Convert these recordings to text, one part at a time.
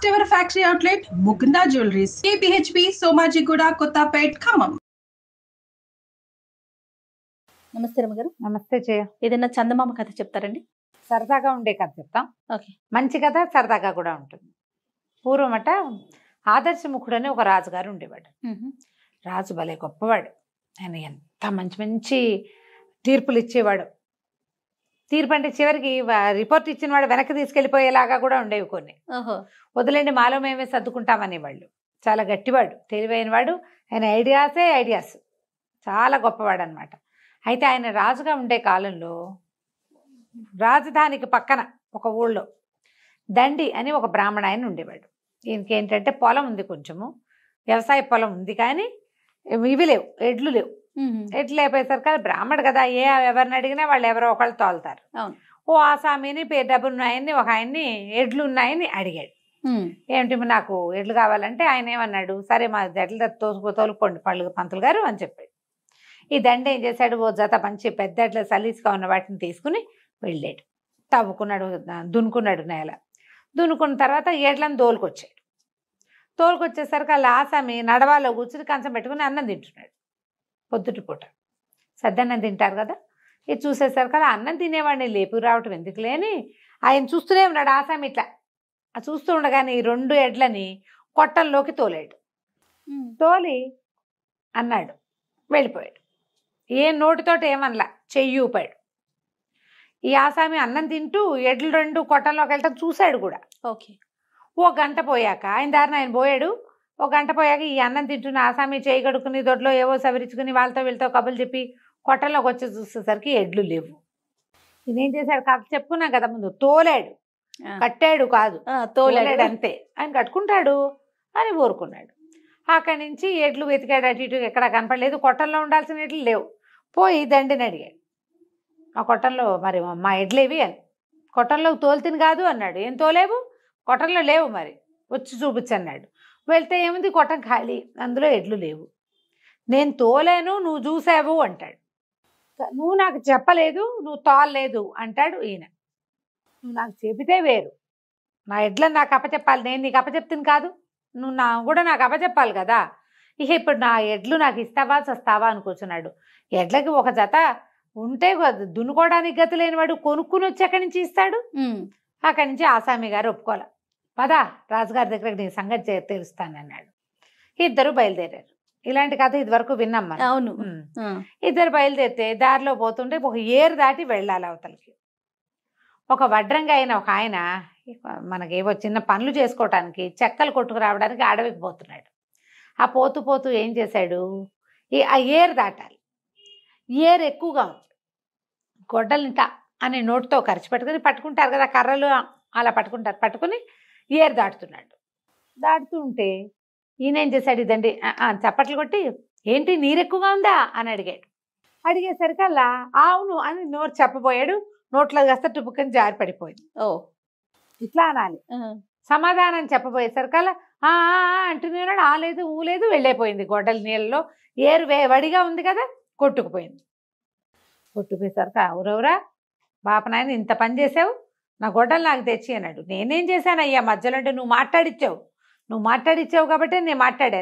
First ever factory outlet, Mukunda Jewelries, KPHP, Somajiguda, Kottapet, Khammam. నమస్తే రమగారు. నమస్తే జయ. ఏదైనా చందమామ కథ చెప్తారండి? సరదాగా ఉండే కథ చెప్తాం. ఓకే. మంచి కథ, సరదాగా కూడా ఉంటుంది. పూర్వమట ఆదర్శముఖుడు అని ఒక రాజుగారు ఉండేవాడు. రాజు భలే గొప్పవాడు. ఆయన ఎంత మంచి మంచి తీర్పులు ఇచ్చేవాడు. తీర్పు అంటే చివరికి రిపోర్ట్ ఇచ్చిన వాడు వెనక్కి తీసుకెళ్ళిపోయేలాగా కూడా ఉండేవి కొన్ని. వదిలేండి మాలో మేమే సర్దుకుంటామనేవాళ్ళు. చాలా గట్టివాడు, తెలివైన వాడు. ఆయన ఐడియాస్ చాలా గొప్పవాడు అనమాట. అయితే ఆయన రాజుగా ఉండే కాలంలో రాజధానికి పక్కన ఒక ఊళ్ళో దండి అని ఒక బ్రాహ్మణ ఆయన ఉండేవాడు. ఈయనకి ఏంటంటే పొలం ఉంది, కొంచెము వ్యవసాయ పొలం ఉంది, కానీ ఇవి లేవు, ఎడ్లు లేవు. ఎడ్లు అయిపోయేసరికి బ్రాహ్మడు కదా, ఎవరిని అడిగినా వాళ్ళు ఎవరో ఒకళ్ళు తోలుతారు. ఓ ఆసామిని డబ్బులు ఉన్నాయని ఒక ఆయన్ని ఎడ్లు ఉన్నాయని అడిగాడు. ఏమిటి నాకు ఎడ్లు కావాలంటే ఆయన ఏమన్నాడు, సరే మా ఎడ్ల తోలుకోండి పంతులు గారు అని చెప్పాడు. ఈ దండ ఏం చేశాడు, ఓ జత మంచి పెద్ద ఎడ్ల సలీసుగా ఉన్న వాటిని తీసుకుని వెళ్ళాడు. తవ్వుకున్నాడు, దున్నుకున్నాడు నేల. దున్నుకున్న తర్వాత ఎడ్లను తోలుకొచ్చేసరికి వాళ్ళ ఆసామి నడవాలో కూర్చుని కంచం పెట్టుకుని అన్నం తింటున్నాడు. పొద్దుటి పూట సద్దన్నం తింటారు కదా. ఇది చూసేసరికి అలా అన్నం తినేవాడిని లేపు రావటం ఎందుకు లేని ఆయన చూస్తూనే ఉన్నాడు. ఆసామి ఇట్లా చూస్తూ ఉండగానే ఈ 2 ఎడ్లని కొట్టంలోకి తోలాడు. తోలి అన్నాడు, వెళ్ళిపోయాడు. ఏ నోటితోటి ఏమనలా, చెయ్యి ఊపాడు. ఈ ఆసామి అన్నం తింటూ ఎడ్లు 2 కొట్టంలోకి వెళ్తాం చూశాడు కూడా. ఓకే. ఓ గంట పోయాక ఆయన దారిని ఆయన పోయాడు. ఒక గంట పోయాక ఈ అన్నం తింటున్న ఆసామి చేయి కడుక్కుని దొడ్లో ఏవో సవరించుకుని వాళ్ళతో వీళ్ళతో కబుర్లు చెప్పి కొట్టంలోకి వచ్చి చూసేసరికి ఎడ్లు లేవు. ఇదేం చేశాడు, కథ చెప్పుకున్నాం కదా ముందు, తోలాడు, కట్టాడు కాదు, తోలాడు అంతే. ఆయన కట్టుకుంటాడు అని ఊరుకున్నాడు. అక్కడి నుంచి ఎడ్లు వెతికాడు, అటు ఇటు ఎక్కడ కనపడలేదు. కొట్టంలో ఉండాల్సిన ఎడ్లు లేవు. పోయి దండిని అడిగాడు, ఆ కొట్టంలో మరి మా ఎడ్లేవి అని. కొట్టంలో తోలుతిని కాదు అన్నాడు. ఏం తోలేవు, కొట్టంలో లేవు, మరి వచ్చి చూపించన్నాడు. వెళ్తే ఏముంది, కొట్టం ఖాళీ, అందులో ఎడ్లు లేవు. నేను తోలేను, నువ్వు చూసావు అంటాడు. నువ్వు నాకు చెప్పలేదు, నువ్వు తోలలేదు అంటాడు ఈయన. నువ్వు నాకు చెబితే వేరు, నా ఎడ్లను నాకు అప్పచెప్పాలి, నేను నీకు అప్పచెప్తాను కాదు, నువ్వు కూడా నాకు అప్పచెప్పాలి కదా. ఇక ఇప్పుడు నా ఎడ్లు నాకు ఇస్తావా చస్తావా అని కూర్చున్నాడు. ఎడ్లకి ఒక జత ఉంటే దున్నుకోవడానికి గతి లేనివాడు కొనుక్కుని వచ్చి ఎక్కడి నుంచి ఇస్తాడు. అక్కడి నుంచి ఆసామి గారు ఒప్పుకోలే. పదా రాజుగారి దగ్గరకు నీ సంగతి తెలుస్తానన్నాడు. ఇద్దరు బయలుదేరారు. ఇలాంటి కథ ఇదివరకు విన్నాం మనం. అవును. ఇద్దరు బయలుదేరితే దారిలో పోతుంటే ఒక ఏరు దాటి వెళ్ళాలి అవతలకి. ఒక వడ్రంగా అయిన ఒక ఆయన మనకేవో చిన్న పనులు చేసుకోవటానికి చెక్కలు కొట్టుకు రావడానికి అడవికి పోతున్నాడు. ఆ పోతూ పోతూ ఏం చేశాడు, ఆ ఏరు దాటాలి. ఏరు ఎక్కువగా ఉంది. గొడ్డలింట అని నోటితో ఖర్చు పట్టుకుంటారు కదా కర్రలు, అలా పట్టుకుని ఏరు దాటుతున్నాడు. దాటుతూ ఉంటే ఈయన ఏం చేశాడు, ఇదండి చప్పట్లు కొట్టి, ఏంటి నీరు ఎక్కువగా ఉందా అని అడిగాడు. అడిగేసరికి అలా అవును అని నోరు చెప్పబోయాడు. నోట్లో కాస్త టుపుక్కని జారి పడిపోయింది. ఇట్లా అనాలి. సమాధానం చెప్పబోయేసరికి అలా అంటున్నాడు. లేదు ఊలేదు, వెళ్ళైపోయింది. గొడ్డలి నీళ్ళలో ఏరు వడిగా ఉంది కదా, కొట్టుకుపోయింది. కొట్టుకుపోయేసరికి ఎవరెవరా బాప నాయన ఇంత పని చేసావు, నా గొడ్డలు నాకు తెచ్చి అన్నాడు. నేనేం చేశాను అయ్యా మధ్యలో అంటే, నువ్వు మాట్లాడిచ్చావు కాబట్టి నేను మాట్లాడా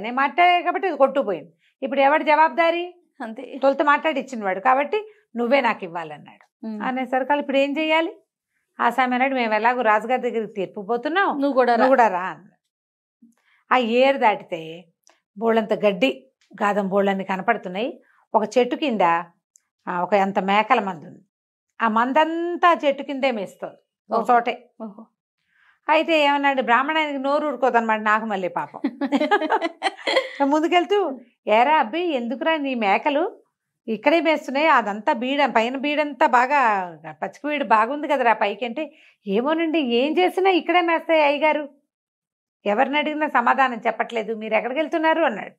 కాబట్టి ఇది కొట్టుకుపోయింది. ఇప్పుడు ఎవరి జవాబుదారీ, అంతే, తొలుత మాట్లాడిచ్చిన వాడు కాబట్టి నువ్వే నాకు ఇవ్వాలన్నాడు. అనేసరికి ఇప్పుడు ఏం చెయ్యాలి, ఆసామి అన్నాడు, మేము ఎలాగో రాజుగారి దగ్గరికి తీర్పు పోతున్నావు, నువ్వు కూడా రా అన్నాడు. ఆ ఏరు దాటితే బోళ్ళంత గడ్డి గాదం బోళ్ళన్ని కనపడుతున్నాయి. ఒక చెట్టు కింద ఒక అంత మేకల మంది ఉంది. ఆ మందంతా చెట్టు కిందే మేస్తుంది ఒక చోటే. అయితే ఏమన్నాడు, బ్రాహ్మణానికి నోరు ఊరుకోదన్నమాట. నాకు మళ్ళీ పాపం ముందుకెళ్తూ, ఏరా అబ్బి ఎందుకురా నీ మేకలు ఇక్కడే మేస్తున్నాయి, అదంతా పైన బీడంతా బాగా పచ్చిక బీడు బాగుంది కదరా పైకి అంటే, ఏమోనండి ఏం చేసినా ఇక్కడే మేస్తాయి అయ్యగారు, ఎవరిని అడిగినా సమాధానం చెప్పట్లేదు, మీరు ఎక్కడికి వెళ్తున్నారు అన్నాడు.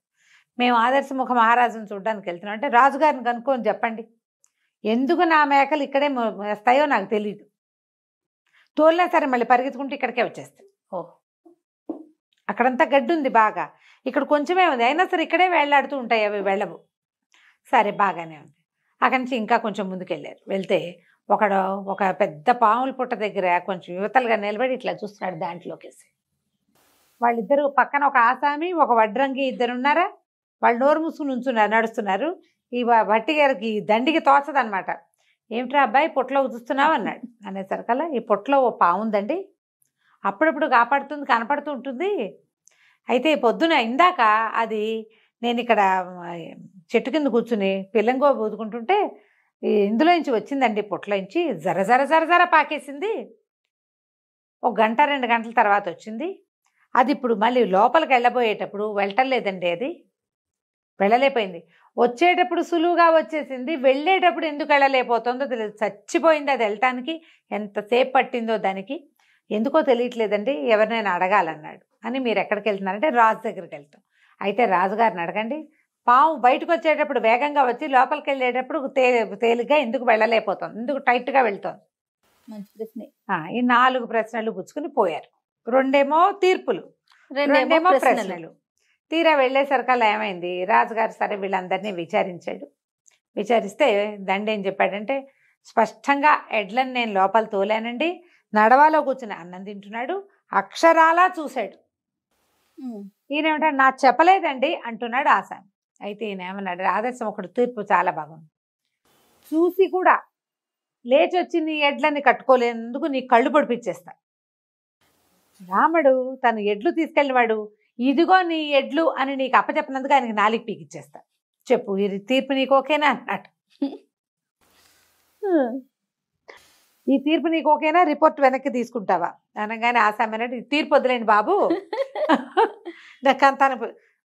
మేము ఆదర్శముఖ మహారాజును చూడడానికి వెళ్తున్నాం అంటే, రాజుగారిని కనుక్కొని చెప్పండి, ఎందుకు నా మేకలు ఇక్కడే వేస్తాయో నాకు తెలియదు, తోలినా సరే మళ్ళీ పరిగెత్తుకుంటూ ఇక్కడికే వచ్చేస్తాయి. అక్కడంతా గడ్డి ఉంది బాగా, ఇక్కడ కొంచెమే ఉంది, అయినా సరే ఇక్కడే వేళ్లాడుతూ ఉంటాయి, అవి వెళ్ళవు. సరే బాగానే ఉంది. అక్కడి నుంచి ఇంకా కొంచెం ముందుకెళ్ళారు. వెళ్తే ఒక పెద్ద పాముల పుట్ట దగ్గర కొంచెం యువతలుగా నిలబడి ఇట్లా చూస్తున్నాడు దాంట్లోకేసి. వాళ్ళిద్దరు పక్కన ఒక ఆసామి ఒక వడ్రంగి ఇద్దరు ఉన్నారా, వాళ్ళు నోరు మూసుకుని ఉంచున్నారు, నడుస్తున్నారు. ఈ భట్టి గారికి దండికి తోచదనమాట. ఏమిట్రా అబ్బాయి పొట్లో చూస్తున్నావు అన్నాడు. అనేసరికల్లా ఈ పొట్లో ఓ పావుందండి, అప్పుడప్పుడు కాపాడుతుంది, కనపడుతూ ఉంటుంది. అయితే పొద్దున ఇందాక అది నేను ఇక్కడ చెట్టు కింద కూర్చుని పిల్లంగో బూదుకుంటుంటే ఇందులో నుంచి వచ్చిందండి, పొట్లోంచి జర జర జర జర పాకేసింది. ఒక గంట 2 గంటల తర్వాత వచ్చింది. అది ఇప్పుడు మళ్ళీ లోపలికి వెళ్ళబోయేటప్పుడు వెళ్ళలేదండి, అది వెళ్ళలేకపోయింది. వచ్చేటప్పుడు సులువుగా వచ్చేసింది, వెళ్ళేటప్పుడు ఎందుకు వెళ్ళలేకపోతుందో తెలియదు. చచ్చిపోయింది అది వెళ్ళటానికి, ఎంతసేపు పట్టిందో దానికి ఎందుకో తెలియట్లేదండి, ఎవరినైనా అడగాలన్నాడు. అని మీరు ఎక్కడికి వెళ్తున్నారంటే రాజు దగ్గరికి వెళ్తాం. అయితే రాజుగారిని అడగండి, పాము బయటకు వచ్చేటప్పుడు వేగంగా వచ్చి లోపలికి వెళ్ళేటప్పుడు తేలిగ్గా ఎందుకు వెళ్ళలేకపోతుంది, ఎందుకు టైట్గా వెళ్తుంది. మంచి ప్రశ్నే. ఈ 4 ప్రశ్నలు పుచ్చుకుని పోయారు. 2 తీర్పులు, 2 ప్రశ్నలు. తీరా వెళ్ళేసరికల్లా ఏమైంది, రాజుగారు సరే వీళ్ళందరినీ విచారించాడు. విచారిస్తే దండి ఏం చెప్పాడంటే, స్పష్టంగా ఎడ్లను నేను లోపల తోలానండి, నడవాలో కూర్చుని అన్నం తింటున్నాడు, అక్షరాలా చూశాడు. ఈయనేమంటాడు, నా చెప్పలేదండి అంటున్నాడు ఆసామి. అయితే ఈయన ఏమన్నాడు, ఆదర్శం ఒకటి తీర్పు చాలా బాగుంది, చూసి కూడా లేచి వచ్చి నీ ఎడ్లని కట్టుకోలేనందుకు నీ కళ్ళు పొడిపించేస్తా. రాముడు తను ఎడ్లు తీసుకెళ్ళినవాడు, ఇదిగో నీ ఎడ్లు అని నీకు అప్పచెప్పినందుకు ఆయనకి 4 పీకిచ్చేస్తా, చెప్పు ఈ తీర్పు నీకు ఓకేనా అన్నాడు. ఈ తీర్పు నీకు ఓకేనా, రిపోర్ట్ వెనక్కి తీసుకుంటావా అనగానే ఆసామి అన్నాడు, ఈ తీర్పు వదిలేండి బాబు, తను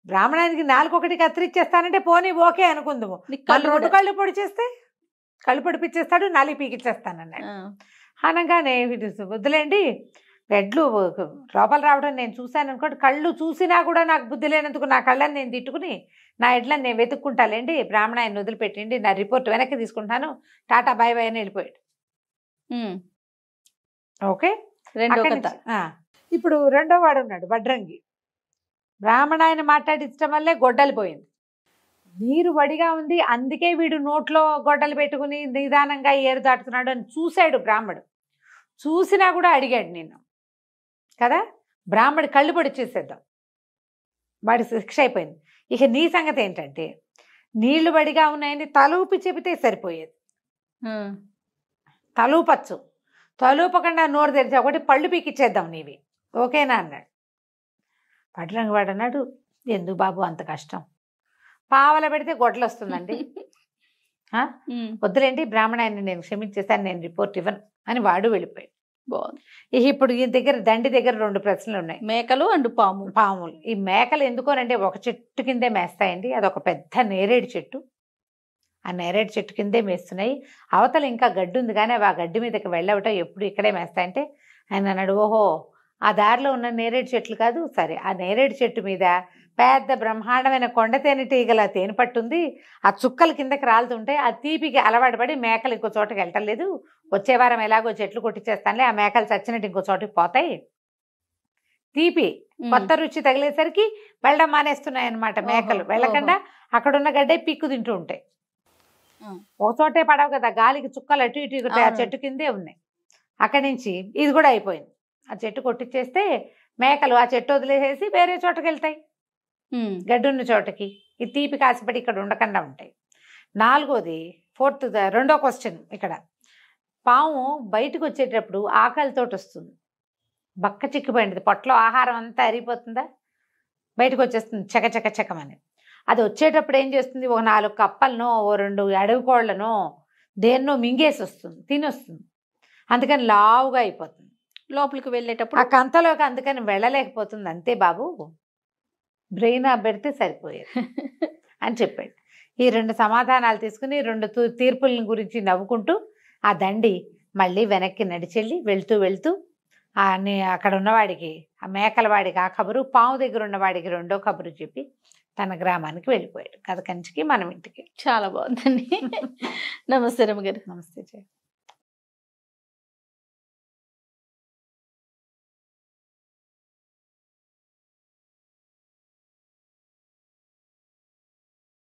బ్రాహ్మణానికి 4 ఒకటి కత్తిరిచ్చేస్తానంటే పోనీ ఓకే అనుకుందాము, మళ్ళీ 2 కళ్ళు పొడి చేస్తే కళ్ళు పొడిపించేస్తాడు, 4 పీకిచ్చేస్తానన్నాడు. అనగానే వద్దులేండి, ఎడ్లు లోపల రావడం నేను చూశాను అనుకోండి, కళ్ళు చూసినా కూడా నాకు బుద్ధి లేనందుకు నా కళ్ళని నేను తిట్టుకుని నా ఎడ్లని నేను వెతుక్కుంటాలేండి, బ్రాహ్మణ ఆయన వదిలిపెట్టండి, నా రిపోర్ట్ వెనక్కి తీసుకుంటాను, టాటా బాయ్ బాయ్ అని వెళ్ళిపోయాడు. ఓకే, ఇప్పుడు 2వ వాడు ఉన్నాడు వడ్రంగి. బ్రాహ్మణ ఆయన మాట్లాడించడం వల్లే గొడ్డలి పోయింది, నీరు వడిగా ఉంది, అందుకే వీడు నోట్లో గొడ్డలు పెట్టుకుని నిదానంగా ఏరు దాటుతున్నాడు అని చూశాడు బ్రాహ్మడు. చూసినా కూడా అడిగాడు నిన్ను కదా, బ్రాహ్మడి కళ్ళు పొడి చేసేద్దాం, వాడి శిక్ష అయిపోయింది. ఇక నీ సంగతి ఏంటంటే, నీళ్లు వడిగా ఉన్నాయని తలూపి చెబితే సరిపోయేది, తలూపచ్చు, తలూపకుండా నోరు తెరిచి ఒకటి పళ్ళు పీకిచ్చేద్దాం నీవి, ఓకేనా అన్నాడు. వడ్రంగి వాడు అన్నాడు, ఎందుకు బాబు అంత కష్టం, పావల పెడితే గొడ్డలు వస్తుందండి, వద్దులేండి బ్రాహ్మణ ఆయన నేను క్షమించేస్తాను, నేను రిపోర్ట్ ఇవ్వను అని వాడు వెళ్ళిపోయాడు. బాగుంది. ఇప్పుడు ఈ దగ్గర దండి దగ్గర 2 ప్రశ్నలు ఉన్నాయి, మేకలు అండ్ పాములు. ఈ మేకలు ఎందుకోనంటే ఒక చెట్టు కిందే మేస్తాయండి, అదొక పెద్ద నేరేడు చెట్టు, ఆ నేరేడు చెట్టు కిందే మేస్తున్నాయి, అవతల ఇంకా గడ్డి ఉంది కానీ ఆ గడ్డి మీదకి వెళ్ళవటం ఎప్పుడు ఇక్కడే మేస్తాయంటే ఆయన అన్నాడు, ఓహో ఆ దారిలో ఉన్న నేరేడు చెట్లు కాదు, సరే ఆ నేరేడు చెట్టు మీద పెద్ద బ్రహ్మాండమైన కొండ తేనెటీగల తేనె పట్టుంది, ఆ చుక్కలు కిందకి రాలుతుంటే ఆ తీపికి అలవాటు పడి మేకలు ఇంకో చోటకి వెళ్ళలేదు, వచ్చే వారం ఎలాగో చెట్లు కొట్టించేస్తానులే, ఆ మేకలు చచ్చినట్టు ఇంకో చోటుకి పోతాయి, తీపి కొత్త రుచి తగిలేసరికి వెళ్ళడం మానేస్తున్నాయి అన్నమాట మేకలు, వెళ్ళకుండా అక్కడున్న గడ్డే పిక్కు తింటూ ఉంటాయి. ఒక చోటే పడవు కదా, గాలికి చుక్కలు అటు ఇటు ఆ చెట్టు కిందే ఉన్నాయి. అక్కడి నుంచి ఇది కూడా అయిపోయింది, ఆ చెట్టు కొట్టించేస్తే మేకలు ఆ చెట్టు వదిలేసేసి వేరే చోటకి వెళ్తాయి, గడ్డున్న చోటకి, ఈ తీపి కాసిపడి ఇక్కడ ఉండకుండా ఉంటాయి. 4వది 2వ క్వశ్చన్, ఇక్కడ పాము బయటకు వచ్చేటప్పుడు ఆకలితోటి వస్తుంది, బక్క చిక్కిపోయింది, పొట్టలో ఆహారం అంతా అరిగిపోతుందా, బయటకు వచ్చేస్తుంది చకచక చకమని. అది వచ్చేటప్పుడు ఏం చేస్తుంది, ఒక 4 కప్పలనో ఓ 2 అడవి కోళ్లనో దేన్నో మింగేసి వస్తుంది, తినొస్తుంది, అందుకని లావుగా అయిపోతుంది, లోపలికి వెళ్ళేటప్పుడు ఆ కంతలోకి అందుకని వెళ్ళలేకపోతుంది, అంతే బాబు బ్రెయిన్ పెడితే సరిపోయేది అని చెప్పాడు. ఈ 2 సమాధానాలు తీసుకుని 2 తీర్పుల గురించి నవ్వుకుంటూ ఆ దండి మళ్ళీ వెనక్కి నడిచెళ్ళి వెళ్తూ అక్కడ ఉన్నవాడికి, ఆ మేకల వాడికి ఆ కబురు, పాము దగ్గర ఉన్నవాడికి 2వ కబురు చెప్పి తన గ్రామానికి వెళ్ళిపోయాడు. కథ కంచికి మనం ఇంటికి. చాలా బాగుందండి. నమస్తే రమ్మగారు. నమస్తే.